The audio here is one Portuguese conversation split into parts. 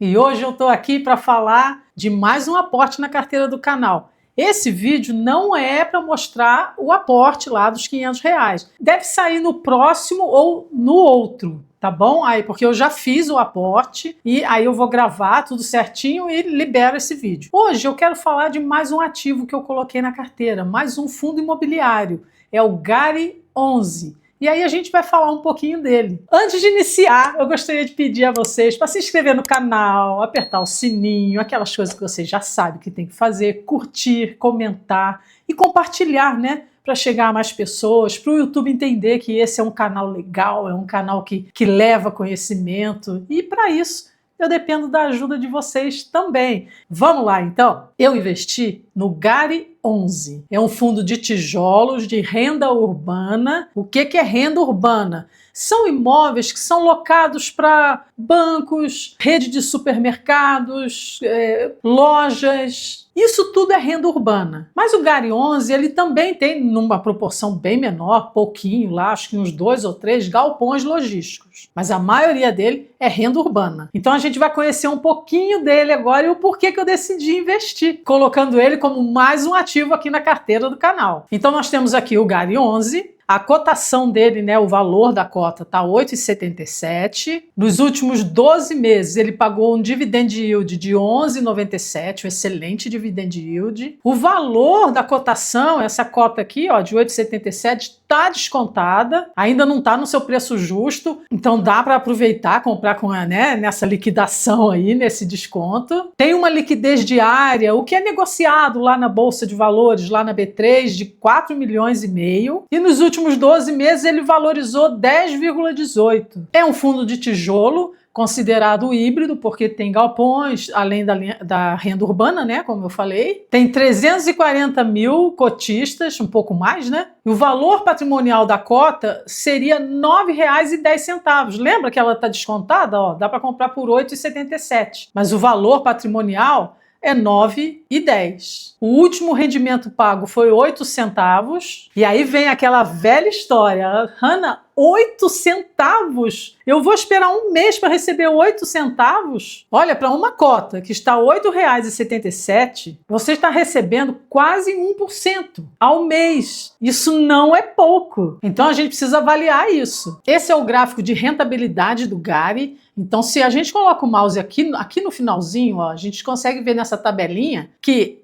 E hoje eu estou aqui para falar de mais um aporte na carteira do canal. Esse vídeo não é para mostrar o aporte lá dos R$ 500. Deve sair no próximo ou no outro, tá bom? Aí, porque eu já fiz o aporte e aí eu vou gravar tudo certinho e libero esse vídeo. Hoje eu quero falar de mais um ativo que eu coloquei na carteira, mais um fundo imobiliário. É o GARI 11. E aí a gente vai falar um pouquinho dele. Antes de iniciar, eu gostaria de pedir a vocês para se inscrever no canal, apertar o sininho, aquelas coisas que vocês já sabem que tem que fazer, curtir, comentar e compartilhar, né? Para chegar a mais pessoas, para o YouTube entender que esse é um canal legal, é um canal que leva conhecimento. E para isso, eu dependo da ajuda de vocês também. Vamos lá, então? Eu investi no GARI 11. É um fundo de tijolos de renda urbana. O que é renda urbana? São imóveis que são locados para bancos, rede de supermercados, lojas. Isso tudo é renda urbana. Mas o GARI 11, ele também tem, numa proporção bem menor, pouquinho lá, acho que uns 2 ou 3 galpões logísticos. Mas a maioria dele é renda urbana. Então a gente vai conhecer um pouquinho dele agora e o porquê que eu decidi investir, colocando ele como mais um ativo aqui na carteira do canal. Então nós temos aqui o GARI 11. A cotação dele, né, o valor da cota está 8,77. Nos últimos 12 meses, ele pagou um dividend yield de 11,97, um excelente dividend yield. O valor da cotação, essa cota aqui, ó, de 8,77, está descontada, ainda não está no seu preço justo, então dá para aproveitar, comprar com nessa liquidação aí, nesse desconto. Tem uma liquidez diária, o que é negociado lá na Bolsa de Valores, lá na B3, de 4,5 milhões. E nos últimos 12 meses ele valorizou 10,18. É um fundo de tijolo, considerado híbrido, porque tem galpões, além da renda urbana, né, como eu falei. Tem 340 mil cotistas, um pouco mais, né? E o valor patrimonial da cota seria R$ 9,10. Lembra que ela está descontada? Ó, dá para comprar por R$ 8,77. Mas o valor patrimonial é R$ 9,10. O último rendimento pago foi 8 centavos. E aí vem aquela velha história. Hanna, 8 centavos? Eu vou esperar um mês para receber 8 centavos? Olha, para uma cota que está R$ 8,77, você está recebendo quase 1% ao mês. Isso não é pouco. Então a gente precisa avaliar isso. Esse é o gráfico de rentabilidade do GARI. Então, se a gente coloca o mouse aqui no finalzinho, ó, a gente consegue ver nessa tabelinha que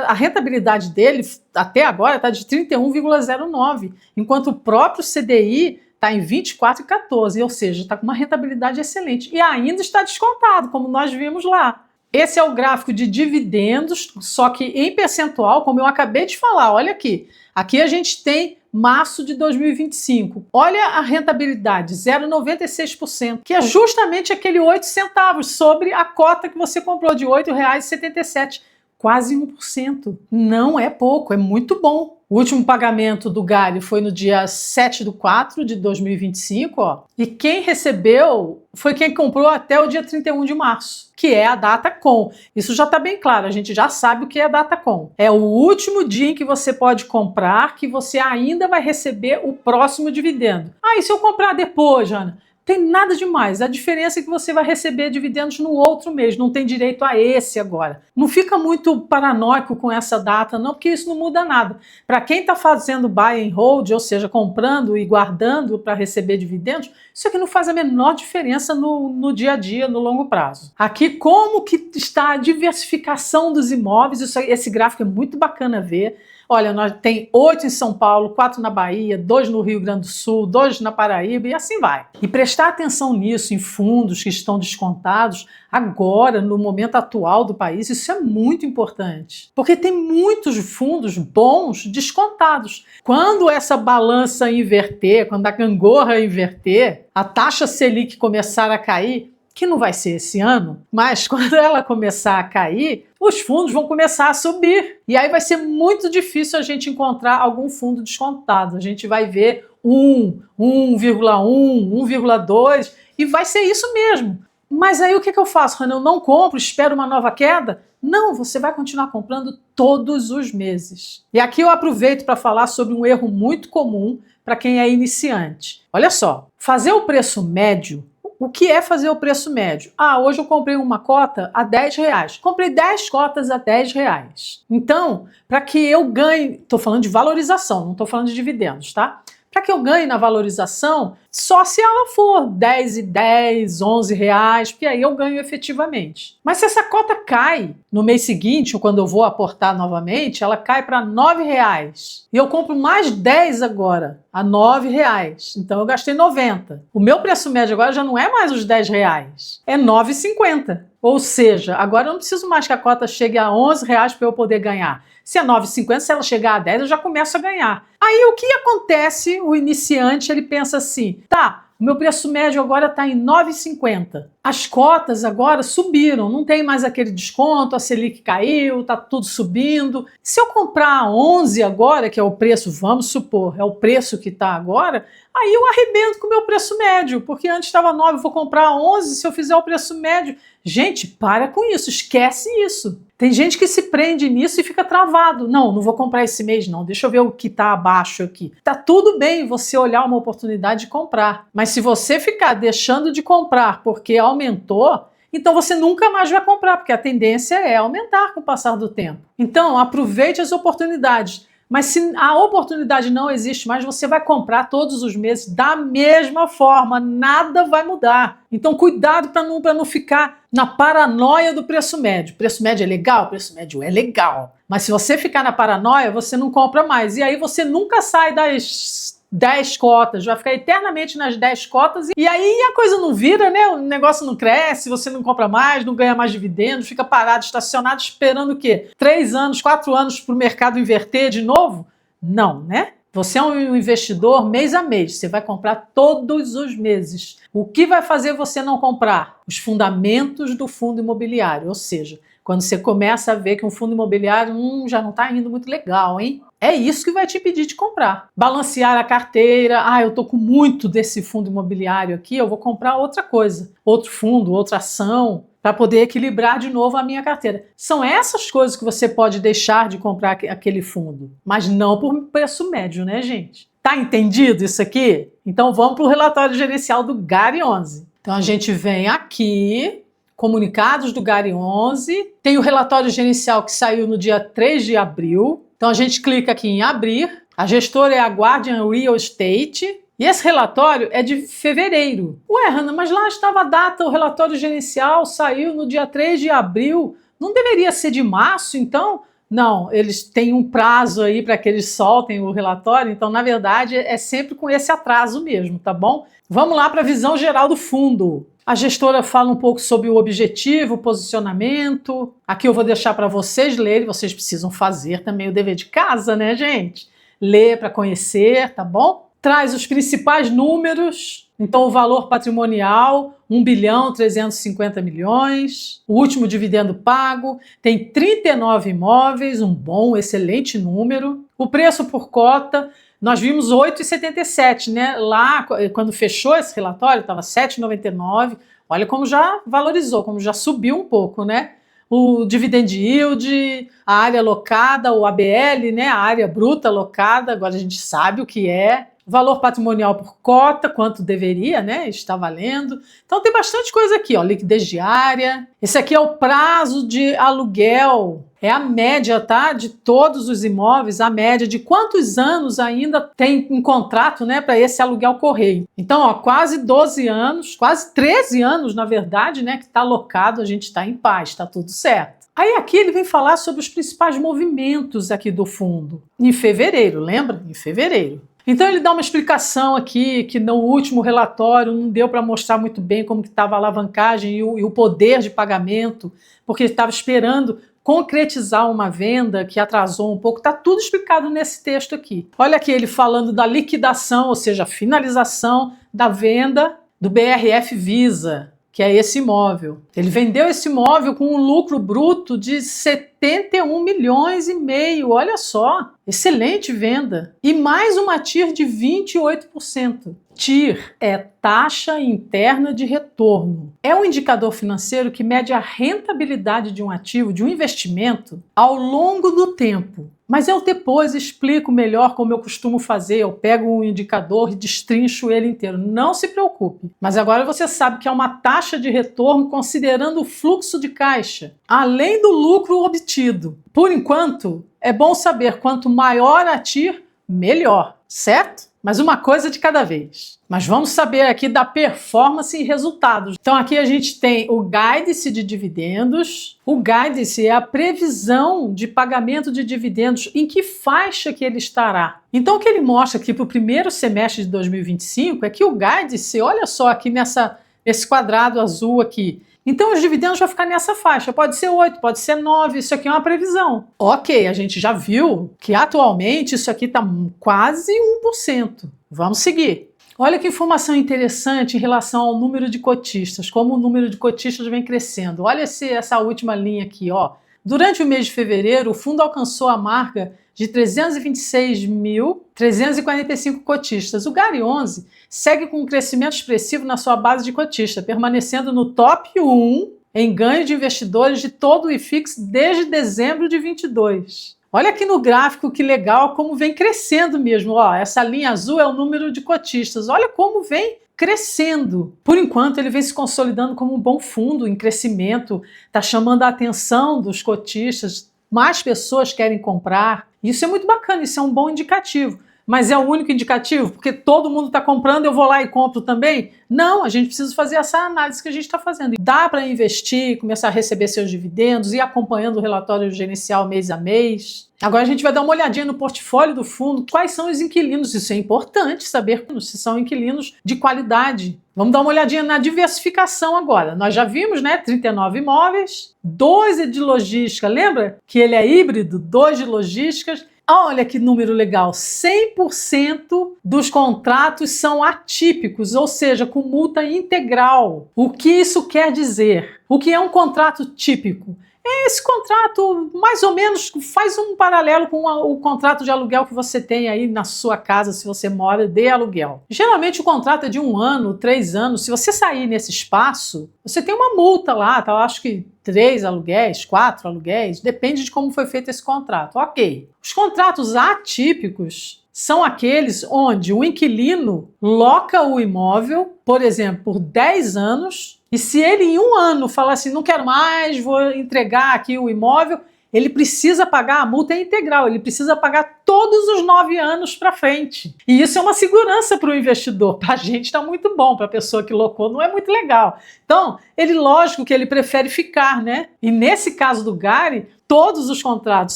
a rentabilidade dele até agora está de 31,09, enquanto o próprio CDI está em 24,14, ou seja, está com uma rentabilidade excelente e ainda está descontado, como nós vimos lá. Esse é o gráfico de dividendos, só que em percentual, como eu acabei de falar, olha aqui. Aqui a gente tem março de 2025. Olha a rentabilidade, 0,96%, que é justamente aquele 8 centavos sobre a cota que você comprou de R$ 8,77. Quase 1%. Não é pouco, é muito bom. O último pagamento do GARI foi no dia 7/4 de 2025, ó. E quem recebeu foi quem comprou até o dia 31 de março, que é a data com. Isso já está bem claro, a gente já sabe o que é a data com. É o último dia em que você pode comprar, que você ainda vai receber o próximo dividendo. Ah, e se eu comprar depois, Jana? Tem nada demais. A diferença é que você vai receber dividendos no outro mês, não tem direito a esse agora. Não fica muito paranoico com essa data, não, porque isso não muda nada. Para quem está fazendo buy and hold, ou seja, comprando e guardando para receber dividendos, isso aqui não faz a menor diferença no dia a dia, no longo prazo. Aqui, como que está a diversificação dos imóveis, esse gráfico é muito bacana ver. Olha, nós tem 8 em São Paulo, 4 na Bahia, 2 no Rio Grande do Sul, 2 na Paraíba e assim vai. E prestar atenção nisso, em fundos que estão descontados agora, no momento atual do país, isso é muito importante. Porque tem muitos fundos bons descontados. Quando essa balança inverter, quando a gangorra inverter, a taxa Selic começar a cair, que não vai ser esse ano, mas quando ela começar a cair, os fundos vão começar a subir. E aí vai ser muito difícil a gente encontrar algum fundo descontado. A gente vai ver 1, 1,1, 1,2 e vai ser isso mesmo. Mas aí o que eu faço, Hanna? Eu não compro, espero uma nova queda? Não, você vai continuar comprando todos os meses. E aqui eu aproveito para falar sobre um erro muito comum para quem é iniciante. Olha só, fazer o preço médio o que é fazer o preço médio? Ah, hoje eu comprei uma cota a R$10. Comprei 10 cotas a R$10. Então, para que eu ganhe, estou falando de valorização, não estou falando de dividendos, tá? Para que eu ganhe na valorização, só se ela for 10 e 10, 11 reais, porque aí eu ganho efetivamente. Mas se essa cota cai no mês seguinte, ou quando eu vou aportar novamente, ela cai para 9 reais. E eu compro mais 10 agora, a 9 reais. Então eu gastei 90. O meu preço médio agora já não é mais os 10 reais, é 9,50. Ou seja, agora eu não preciso mais que a cota chegue a 11 reais para eu poder ganhar. Se é 9,50, se ela chegar a 10, eu já começo a ganhar. Aí o que acontece? O iniciante ele pensa assim, tá, o meu preço médio agora está em 9,50. As cotas agora subiram, não tem mais aquele desconto, a Selic caiu, está tudo subindo. Se eu comprar a 11 agora, que é o preço, vamos supor, é o preço que está agora, aí eu arrebento com o meu preço médio, porque antes estava 9, eu vou comprar a 11 se eu fizer o preço médio. Gente, para com isso, esquece isso. Tem gente que se prende nisso e fica travado. Não, não vou comprar esse mês não, deixa eu ver o que está abaixo aqui. Tá tudo bem você olhar uma oportunidade de comprar, mas se você ficar deixando de comprar porque aumentou, então você nunca mais vai comprar, porque a tendência é aumentar com o passar do tempo. Então aproveite as oportunidades. Mas se a oportunidade não existe mais, você vai comprar todos os meses da mesma forma, nada vai mudar. Então cuidado para não ficar na paranoia do preço médio. Preço médio é legal? Preço médio é legal. Mas se você ficar na paranoia, você não compra mais. E aí você nunca sai das 10 cotas, vai ficar eternamente nas 10 cotas e aí a coisa não vira, né? O negócio não cresce, você não compra mais, não ganha mais dividendos, fica parado, estacionado, esperando o quê? 3 anos, 4 anos para o mercado inverter de novo? Não, né? Você é um investidor mês a mês, você vai comprar todos os meses. O que vai fazer você não comprar? Os fundamentos do fundo imobiliário, ou seja, quando você começa a ver que um fundo imobiliário já não está indo muito legal, hein? É isso que vai te impedir de comprar. Balancear a carteira. Ah, eu estou com muito desse fundo imobiliário aqui, eu vou comprar outra coisa. Outro fundo, outra ação, para poder equilibrar de novo a minha carteira. São essas coisas que você pode deixar de comprar aquele fundo, mas não por preço médio, né, gente? Tá entendido isso aqui? Então vamos para o relatório gerencial do GARI 11. Então a gente vem aqui, comunicados do GARI 11, tem o relatório gerencial que saiu no dia 3 de abril. Então a gente clica aqui em abrir, a gestora é a Guardian Real Estate e esse relatório é de fevereiro. Ué, Hanna, mas lá estava a data, o relatório gerencial saiu no dia 3 de abril, não deveria ser de março então? Não, eles têm um prazo aí para que eles soltem o relatório, então na verdade é sempre com esse atraso mesmo, tá bom? Vamos lá para a visão geral do fundo. A gestora fala um pouco sobre o objetivo, o posicionamento. Aqui eu vou deixar para vocês lerem, vocês precisam fazer também o dever de casa, né, gente? Ler para conhecer, tá bom? Traz os principais números. Então, o valor patrimonial, 1.350 bilhões. O último dividendo pago. Tem 39 imóveis, um bom, excelente número. O preço por cota. Nós vimos 8,77, né? Lá, quando fechou esse relatório, estava 7,99. Olha como já valorizou, como já subiu um pouco, né? O dividend yield, a área alocada, o ABL, né? A área bruta alocada, agora a gente sabe o que é. Valor patrimonial por cota, quanto deveria, né? Está valendo. Então tem bastante coisa aqui, ó. Liquidez diária. Esse aqui é o prazo de aluguel. É a média, tá? De todos os imóveis, a média de quantos anos ainda tem em contrato, né? Para esse aluguel correr. Então, ó, quase 12 anos, quase 13 anos, na verdade, né? Que está alocado, a gente está em paz, está tudo certo. Aí aqui ele vem falar sobre os principais movimentos aqui do fundo. Em fevereiro, lembra? Em fevereiro. Então ele dá uma explicação aqui que no último relatório não deu para mostrar muito bem como que estava a alavancagem e o poder de pagamento, porque ele estava esperando concretizar uma venda que atrasou um pouco. Está tudo explicado nesse texto aqui. Olha aqui ele falando da liquidação, ou seja, a finalização da venda do BRF Visa, que é esse imóvel. Ele vendeu esse imóvel com um lucro bruto de 70 81 milhões e meio, olha só, excelente venda. E mais uma TIR de 28%. TIR é taxa interna de retorno. É um indicador financeiro que mede a rentabilidade de um ativo, de um investimento, ao longo do tempo. Mas eu depois explico melhor como eu costumo fazer. Eu pego um indicador e destrincho ele inteiro. Não se preocupe. Mas agora você sabe que é uma taxa de retorno considerando o fluxo de caixa, além do lucro obtido. Por enquanto, é bom saber quanto maior a TIR, melhor, certo? Mas uma coisa de cada vez. Mas vamos saber aqui da performance e resultados. Então aqui a gente tem o Guidance de dividendos. O Guidance é a previsão de pagamento de dividendos, em que faixa que ele estará. Então o que ele mostra aqui para o primeiro semestre de 2025 é que o Guidance, olha só aqui nesse quadrado azul aqui, então os dividendos vão ficar nessa faixa, pode ser 8, pode ser 9, isso aqui é uma previsão. Ok, a gente já viu que atualmente isso aqui está quase 1%. Vamos seguir. Olha que informação interessante em relação ao número de cotistas, como o número de cotistas vem crescendo. Olha essa última linha aqui, ó. Durante o mês de fevereiro, o fundo alcançou a marca de 326.345 cotistas. O GARI 11 segue com um crescimento expressivo na sua base de cotista, permanecendo no top 1 em ganho de investidores de todo o IFIX desde dezembro de 22. Olha aqui no gráfico que legal como vem crescendo mesmo. Ó, essa linha azul é o número de cotistas. Olha como vem crescendo. Por enquanto, ele vem se consolidando como um bom fundo em crescimento, está chamando a atenção dos cotistas, mais pessoas querem comprar. Isso é muito bacana, isso é um bom indicativo. Mas é o único indicativo? Porque todo mundo está comprando, eu vou lá e compro também? Não, a gente precisa fazer essa análise que a gente está fazendo. Dá para investir, começar a receber seus dividendos, ir acompanhando o relatório gerencial mês a mês. Agora a gente vai dar uma olhadinha no portfólio do fundo. Quais são os inquilinos? Isso é importante saber se são inquilinos de qualidade. Vamos dar uma olhadinha na diversificação agora. Nós já vimos, né? 39 imóveis, 12 de logística. Lembra que ele é híbrido? 2 de logísticas. Olha que número legal, 100% dos contratos são atípicos, ou seja, com multa integral. O que isso quer dizer? O que é um contrato típico? Esse contrato, mais ou menos, faz um paralelo com o contrato de aluguel que você tem aí na sua casa, se você mora de aluguel. Geralmente o contrato é de 1 ano, 3 anos. Se você sair nesse espaço, você tem uma multa lá, tá? Eu acho que 3 aluguéis, 4 aluguéis, depende de como foi feito esse contrato. Ok. Os contratos atípicos são aqueles onde o inquilino loca o imóvel, por exemplo, por 10 anos, e se ele em 1 ano falar assim, não quero mais, vou entregar aqui o imóvel, ele precisa pagar a multa integral, ele precisa pagar todos os 9 anos para frente. E isso é uma segurança para o investidor. Para a gente está muito bom, para a pessoa que locou não é muito legal. Então, lógico que ele prefere ficar, né? E nesse caso do GARI, todos os contratos,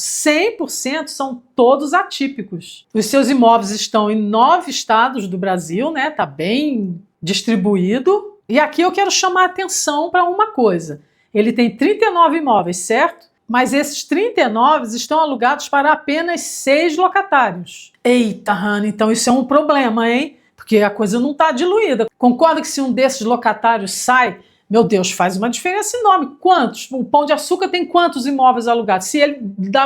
100%, são todos atípicos. Os seus imóveis estão em 9 estados do Brasil, né? Tá bem distribuído. E aqui eu quero chamar a atenção para uma coisa. Ele tem 39 imóveis, certo? Mas esses 39 estão alugados para apenas 6 locatários. Eita, Hannah, então isso é um problema, hein? Porque a coisa não está diluída. Concorda que se um desses locatários sai, meu Deus, faz uma diferença enorme. Quantos? O Pão de Açúcar tem quantos imóveis alugados? Se ele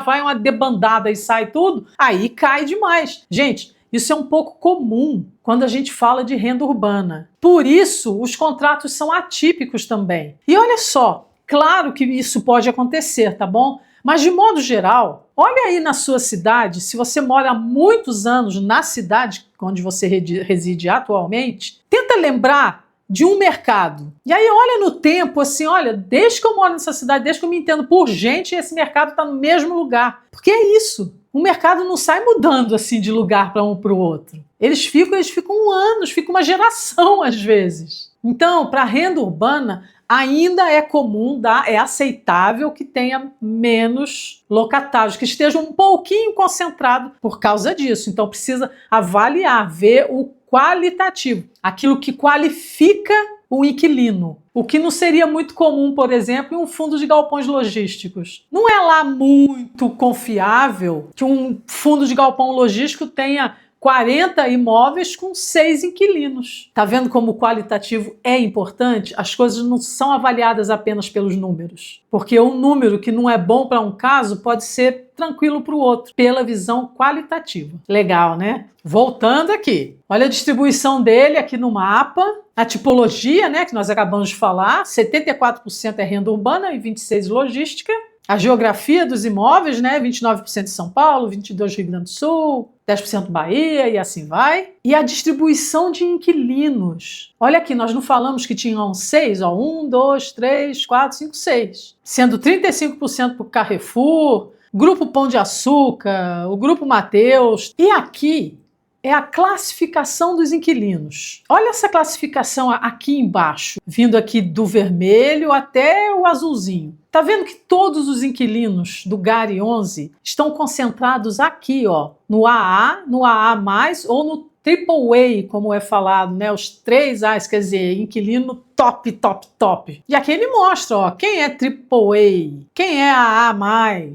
vai uma debandada e sai tudo, aí cai demais. Gente, isso é um pouco comum quando a gente fala de renda urbana. Por isso, os contratos são atípicos também. E olha só, claro que isso pode acontecer, tá bom? Mas de modo geral, olha aí na sua cidade, se você mora há muitos anos na cidade onde você reside atualmente, tenta lembrar de um mercado. E aí olha no tempo, assim, olha, desde que eu moro nessa cidade, desde que eu me entendo por gente, esse mercado está no mesmo lugar. Porque é isso. O mercado não sai mudando assim de lugar para um para o outro. Eles ficam anos, fica uma geração às vezes. Então, para a renda urbana, ainda é comum, é aceitável que tenha menos locatários, que estejam um pouquinho concentrados por causa disso. Então, precisa avaliar, ver o qualitativo, aquilo que qualifica o inquilino. O que não seria muito comum, por exemplo, em um fundo de galpões logísticos. Não é lá muito confiável que um fundo de galpão logístico tenha 40 imóveis com 6 inquilinos. Tá vendo como o qualitativo é importante? As coisas não são avaliadas apenas pelos números. Porque um número que não é bom para um caso pode ser tranquilo para o outro, pela visão qualitativa. Legal, né? Voltando aqui. Olha a distribuição dele aqui no mapa. A tipologia, né, que nós acabamos de falar, 74% é renda urbana e 26% logística. A geografia dos imóveis, né, 29% São Paulo, 22% Rio Grande do Sul, 10% Bahia e assim vai. E a distribuição de inquilinos. Olha aqui, nós não falamos que tinham 6, ó, 1, 2, 3, 4, 5, 6. Sendo 35% para o Carrefour, Grupo Pão de Açúcar, o Grupo Mateus. E aqui é a classificação dos inquilinos. Olha essa classificação aqui embaixo, vindo aqui do vermelho até o azulzinho. Tá vendo que todos os inquilinos do GARI 11 estão concentrados aqui, ó, no AA, no AA+, ou no AAA, como é falado, né? Os 3 A's, quer dizer, inquilino top, top, top. E aqui ele mostra, ó, quem é AAA, quem é AA+.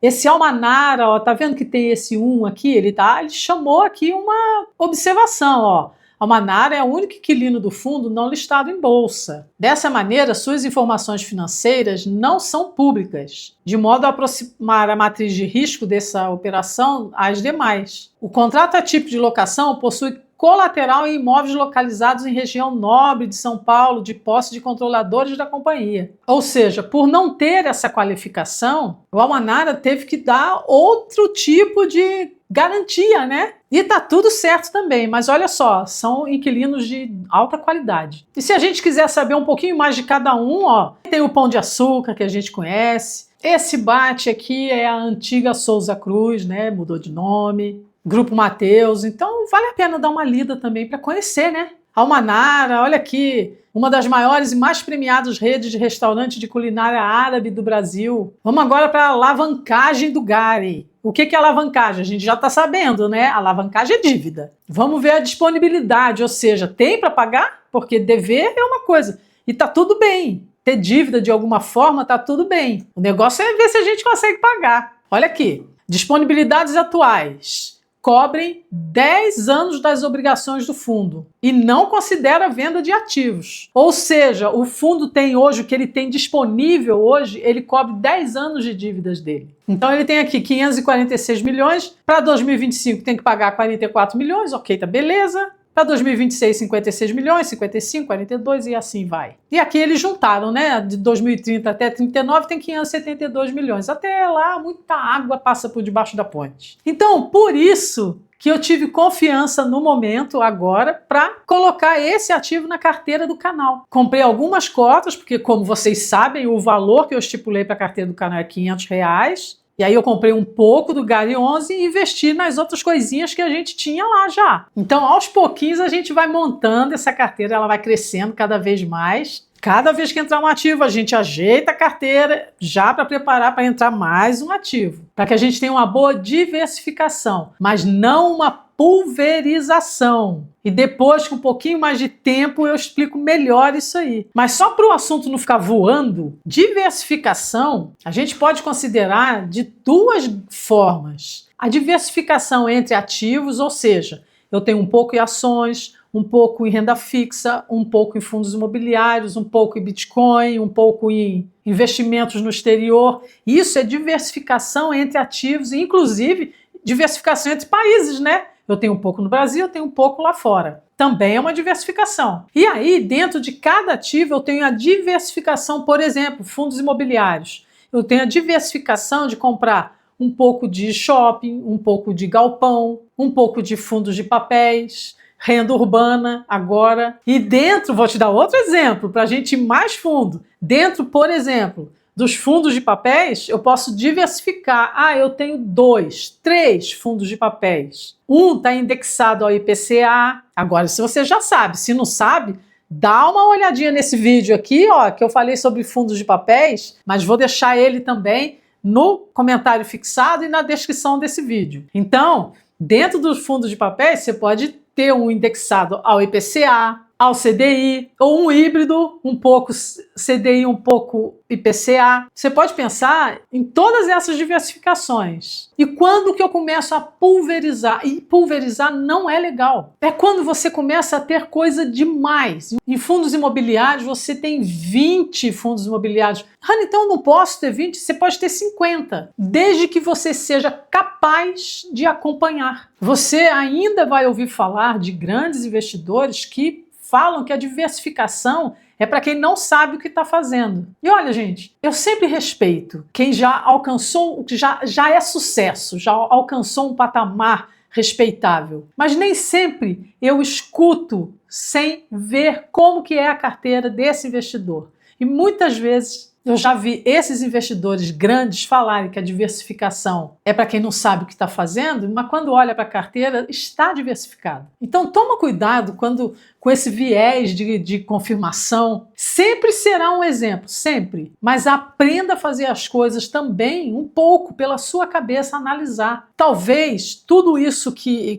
Esse Almanara, ó, tá vendo que tem esse 1 aqui? Ele chamou aqui uma observação, ó. Almanara é o único inquilino do fundo não listado em bolsa. Dessa maneira, suas informações financeiras não são públicas, de modo a aproximar a matriz de risco dessa operação às demais. O contrato atípico de locação possui colateral em imóveis localizados em região nobre de São Paulo, de posse de controladores da companhia. Ou seja, por não ter essa qualificação, o Almanara teve que dar outro tipo de garantia, né? E tá tudo certo também, mas olha só, são inquilinos de alta qualidade. E se a gente quiser saber um pouquinho mais de cada um, ó, tem o Pão de Açúcar, que a gente conhece. Esse bate aqui é a antiga Souza Cruz, né? Mudou de nome. Grupo Mateus, então vale a pena dar uma lida também para conhecer, né? Almanara, olha aqui, uma das maiores e mais premiadas redes de restaurante de culinária árabe do Brasil. Vamos agora para a alavancagem do GARI. O que é alavancagem? A gente já está sabendo, né? Alavancagem é dívida. Vamos ver a disponibilidade, ou seja, tem para pagar? Porque dever é uma coisa e tá tudo bem. Ter dívida de alguma forma tá tudo bem. O negócio é ver se a gente consegue pagar. Olha aqui, disponibilidades atuais. Cobrem 10 anos das obrigações do fundo e não considera a venda de ativos. Ou seja, o fundo tem hoje, o que ele tem disponível hoje, ele cobre 10 anos de dívidas dele. Então ele tem aqui 546 milhões, para 2025 tem que pagar 44 milhões, ok, tá beleza. Para 2026, 56 milhões, 55, 42 e assim vai. E aqui eles juntaram, né? De 2030 até 39 tem 572 milhões. Até lá, muita água passa por debaixo da ponte. Então, por isso que eu tive confiança no momento, agora, para colocar esse ativo na carteira do canal. Comprei algumas cotas, porque como vocês sabem, o valor que eu estipulei para a carteira do canal é R$500. E aí eu comprei um pouco do GARI 11 e investi nas outras coisinhas que a gente tinha lá já. Então, aos pouquinhos, a gente vai montando essa carteira, ela vai crescendo cada vez mais. Cada vez que entrar um ativo, a gente ajeita a carteira já para preparar para entrar mais um ativo. Para que a gente tenha uma boa diversificação, mas não uma pulverização. E depois, com um pouquinho mais de tempo, eu explico melhor isso aí. Mas só para o assunto não ficar voando, diversificação a gente pode considerar de duas formas. A diversificação entre ativos, ou seja, eu tenho um pouco em ações, um pouco em renda fixa, um pouco em fundos imobiliários, um pouco em Bitcoin, um pouco em investimentos no exterior. Isso é diversificação entre ativos e, inclusive, diversificação entre países, né? Eu tenho um pouco no Brasil, eu tenho um pouco lá fora. Também é uma diversificação. E aí, dentro de cada ativo, eu tenho a diversificação, por exemplo, fundos imobiliários. Eu tenho a diversificação de comprar um pouco de shopping, um pouco de galpão, um pouco de fundos de papéis, renda urbana agora. E dentro, vou te dar outro exemplo, para a gente ir mais fundo. Dentro, por exemplo, dos fundos de papéis, eu posso diversificar. Ah, eu tenho 2, 3 fundos de papéis. Um está indexado ao IPCA. Agora, se você já sabe, se não sabe, dá uma olhadinha nesse vídeo aqui, ó, que eu falei sobre fundos de papéis, mas vou deixar ele também no comentário fixado e na descrição desse vídeo. Então, dentro dos fundos de papéis, você pode ter um indexado ao IPCA, ao CDI, ou um híbrido, um pouco CDI, um pouco IPCA. Você pode pensar em todas essas diversificações. E quando que eu começo a pulverizar? E pulverizar não é legal. É quando você começa a ter coisa demais. Em fundos imobiliários, você tem 20 fundos imobiliários. Ah, então eu não posso ter 20? Você pode ter 50. Desde que você seja capaz de acompanhar. Você ainda vai ouvir falar de grandes investidores que falam que a diversificação é para quem não sabe o que está fazendo. E olha, gente, eu sempre respeito quem já alcançou, o que já é sucesso, já alcançou um patamar respeitável. Mas nem sempre eu escuto sem ver como que é a carteira desse investidor. E muitas vezes eu já vi esses investidores grandes falarem que a diversificação é para quem não sabe o que está fazendo, mas quando olha para a carteira, está diversificado. Então toma cuidado quando com esse viés de confirmação. Sempre será um exemplo, sempre. Mas aprenda a fazer as coisas também um pouco pela sua cabeça, analisar. Talvez tudo isso que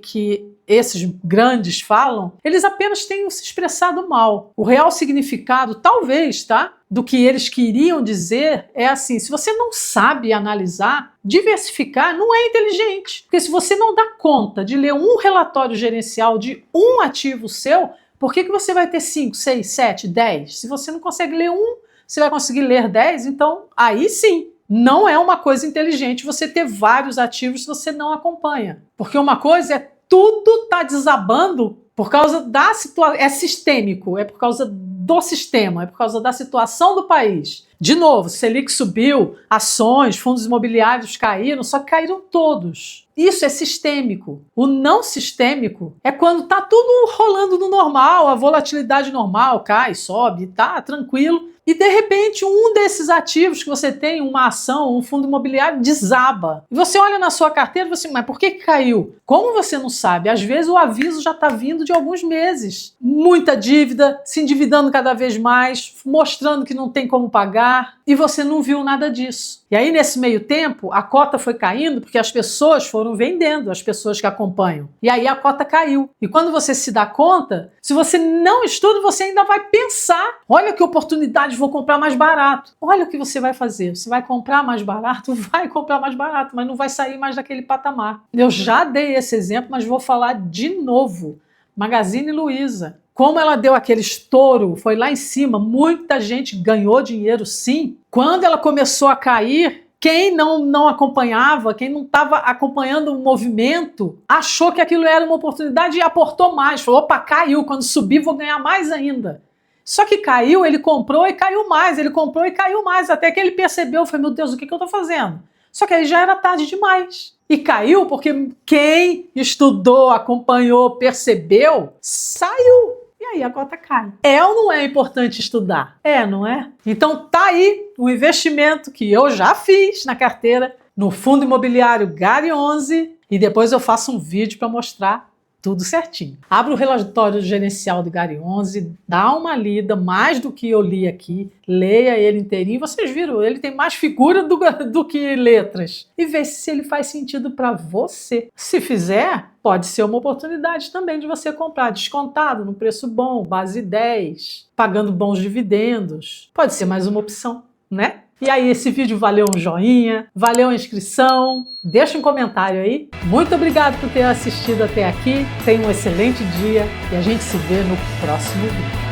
esses grandes falam, eles apenas tenham se expressado mal. O real significado, talvez, tá? Do que eles queriam dizer é assim: se você não sabe analisar, diversificar não é inteligente. Porque se você não dá conta de ler um relatório gerencial de um ativo seu, por que você vai ter 5, 6, 7, 10? Se você não consegue ler um, você vai conseguir ler 10, então aí sim. Não é uma coisa inteligente você ter vários ativos se você não acompanha. Porque uma coisa é tudo tá desabando por causa da situação, é sistêmico, é por causa do sistema, é por causa da situação do país. De novo, Selic subiu, ações, fundos imobiliários caíram, só que caíram todos. Isso é sistêmico. O não sistêmico é quando tá tudo rolando no normal, a volatilidade normal, cai, sobe, tá tranquilo. E de repente um desses ativos que você tem, uma ação, um fundo imobiliário, desaba. E você olha na sua carteira e você, mas por que caiu? Como você não sabe? Às vezes o aviso já está vindo de alguns meses. Muita dívida, se endividando cada vez mais, mostrando que não tem como pagar, e você não viu nada disso. E aí nesse meio tempo, a cota foi caindo porque as pessoas foram vendendo, as pessoas que acompanham. E aí a cota caiu. E quando você se dá conta, se você não estuda, você ainda vai pensar, olha que oportunidade, vou comprar mais barato. Olha o que você vai fazer. Você vai comprar mais barato? Vai comprar mais barato, mas não vai sair mais daquele patamar. Eu já dei esse exemplo, mas vou falar de novo. Magazine Luiza. Como ela deu aquele estouro, foi lá em cima, muita gente ganhou dinheiro sim. Quando ela começou a cair, quem não acompanhava, quem não estava acompanhando o movimento, achou que aquilo era uma oportunidade e aportou mais. Falou, opa, caiu, quando subir vou ganhar mais ainda. Só que caiu, ele comprou e caiu mais, ele comprou e caiu mais, até que ele percebeu, foi, meu Deus, o que eu estou fazendo? Só que aí já era tarde demais. E caiu porque quem estudou, acompanhou, percebeu, saiu. E aí a cota cai. É ou não é importante estudar? É, não é? Então tá aí um investimento que eu já fiz na carteira, no fundo imobiliário Gari 11, e depois eu faço um vídeo para mostrar tudo certinho. Abra o relatório gerencial do Gari 11, dá uma lida, mais do que eu li aqui, leia ele inteirinho. Vocês viram, ele tem mais figura do que letras. E vê se ele faz sentido para você. Se fizer, pode ser uma oportunidade também de você comprar descontado, no preço bom, base 10, pagando bons dividendos. Pode ser mais uma opção, né? E aí, esse vídeo valeu um joinha, valeu a inscrição, deixa um comentário aí. Muito obrigado por ter assistido até aqui, tenha um excelente dia e a gente se vê no próximo vídeo.